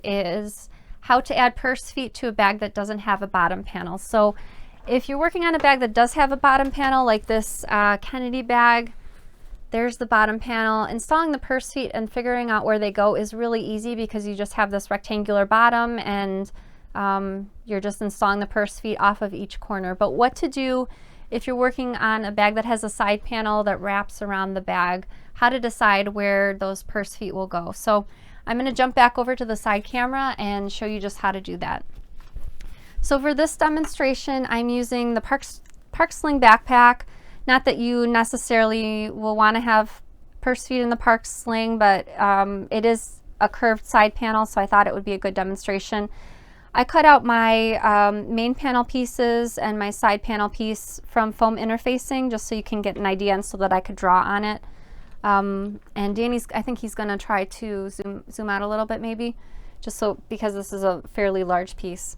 Is how to add purse feet to a bag that doesn't have a bottom panel. So if you're working on a bag that does have a bottom panel, like this Kennedy bag, there's the bottom panel. Installing the purse feet and figuring out where they go is really easy because you just have this rectangular bottom and you're just installing the purse feet off of each corner. But what to do if you're working on a bag that has a side panel that wraps around the bag, how to decide where those purse feet will go. So I'm going to jump back over to the side camera and show you just how to do that. So for this demonstration, I'm using the Park Sling backpack. Not that you necessarily will want to have purse feet in the Park Sling, but it is a curved side panel, so I thought it would be a good demonstration. I cut out my main panel pieces and my side panel piece from foam interfacing just so you can get an idea and so that I could draw on it. And Danny's, I think he's going to try to zoom out a little bit maybe, just so, because this is a fairly large piece.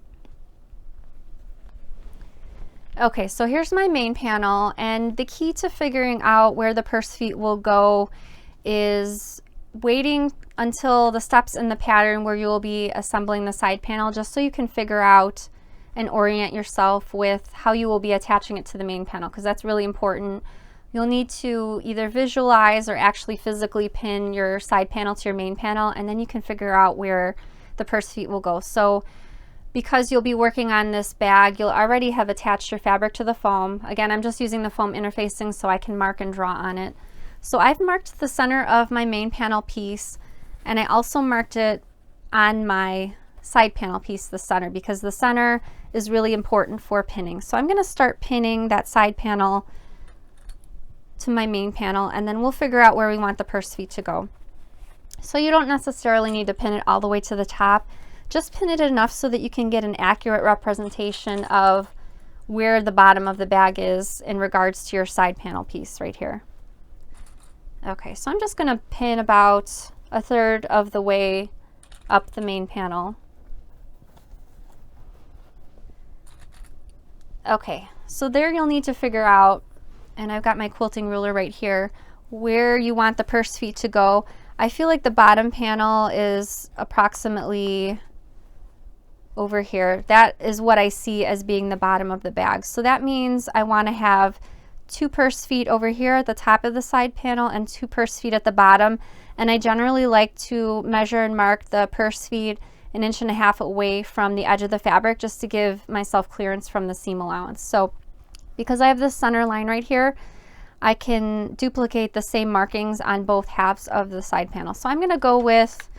Okay, so here's my main panel, and the key to figuring out where the purse feet will go is waiting until the steps in the pattern where you will be assembling the side panel, just so you can figure out and orient yourself with how you will be attaching it to the main panel, because that's really important. You'll need to either visualize or actually physically pin your side panel to your main panel, and then you can figure out where the purse feet will go. So because you'll be working on this bag, you'll already have attached your fabric to the foam. Again, I'm just using the foam interfacing so I can mark and draw on it. So I've marked the center of my main panel piece, and I also marked it on my side panel piece, the center, because the center is really important for pinning. So I'm going to start pinning that side panel to my main panel, and then we'll figure out where we want the purse feet to go. So you don't necessarily need to pin it all the way to the top. Just pin it enough so that you can get an accurate representation of where the bottom of the bag is in regards to your side panel piece right here. Okay, so I'm just going to pin about 1/3 of the way up the main panel. Okay, so there you'll need to figure out, and I've got my quilting ruler right here, where you want the purse feet to go. I feel like the bottom panel is approximately over here. That is what I see as being the bottom of the bag. So that means I want to have 2 purse feet over here at the top of the side panel and 2 purse feet at the bottom. And I generally like to measure and mark the purse feet 1.5 inches away from the edge of the fabric, just to give myself clearance from the seam allowance. So because I have this center line right here, I can duplicate the same markings on both halves of the side panel. So I'm going to go with,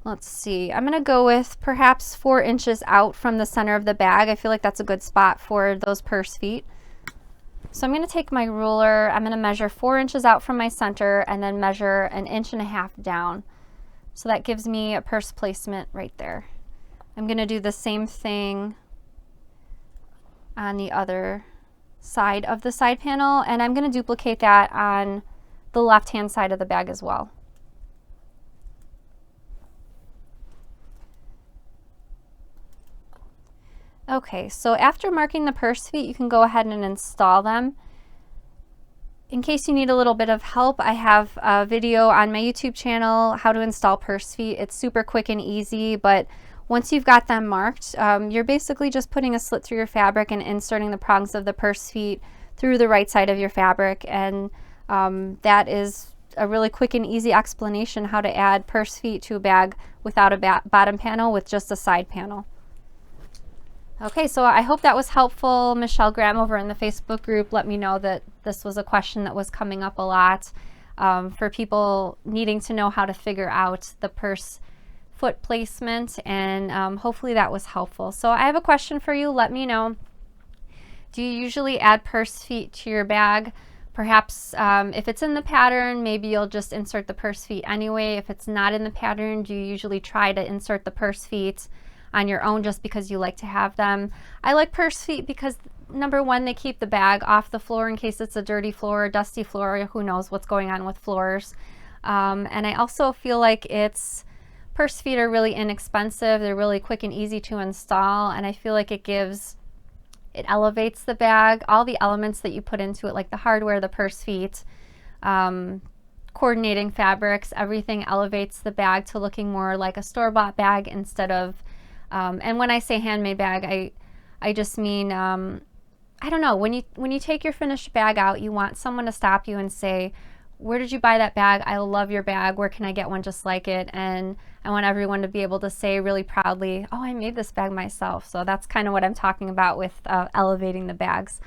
let's see, I'm going to go with perhaps 4 inches out from the center of the bag. I feel like that's a good spot for those purse feet. So I'm going to take my ruler, I'm going to measure 4 inches out from my center and then measure 1.5 inches down. So that gives me a purse placement right there. I'm going to do the same thing on the other side of the side panel, and I'm going to duplicate that on the left hand side of the bag as well. Okay, so after marking the purse feet, you can go ahead and install them. In case you need a little bit of help, I have a video on my YouTube channel, how to install purse feet. It's super quick and easy, but once you've got them marked, you're basically just putting a slit through your fabric and inserting the prongs of the purse feet through the right side of your fabric, and that is a really quick and easy explanation how to add purse feet to a bag without a bottom panel, with just a side panel. Okay, so I hope that was helpful. Michelle Graham over in the Facebook group let me know that this was a question that was coming up a lot for people needing to know how to figure out the purse foot placement, and hopefully that was helpful. So I have a question for you. Let me know. Do you usually add purse feet to your bag? Perhaps if it's in the pattern, maybe you'll just insert the purse feet anyway. If it's not in the pattern, do you usually try to insert the purse feet on your own just because you like to have them? I like purse feet because, number one, they keep the bag off the floor in case it's a dirty floor, a dusty floor, who knows what's going on with floors. And I also feel like purse feet are really inexpensive. They're really quick and easy to install, and I feel like it elevates the bag. All the elements that you put into it, like the hardware, the purse feet, coordinating fabrics, everything elevates the bag to looking more like a store-bought bag instead of, and when I say handmade bag, I just mean, I don't know, when you take your finished bag out, you want someone to stop you and say, where did you buy that bag? I love your bag. Where can I get one just like it? And I want everyone to be able to say really proudly, oh, I made this bag myself. So that's kind of what I'm talking about with elevating the bags.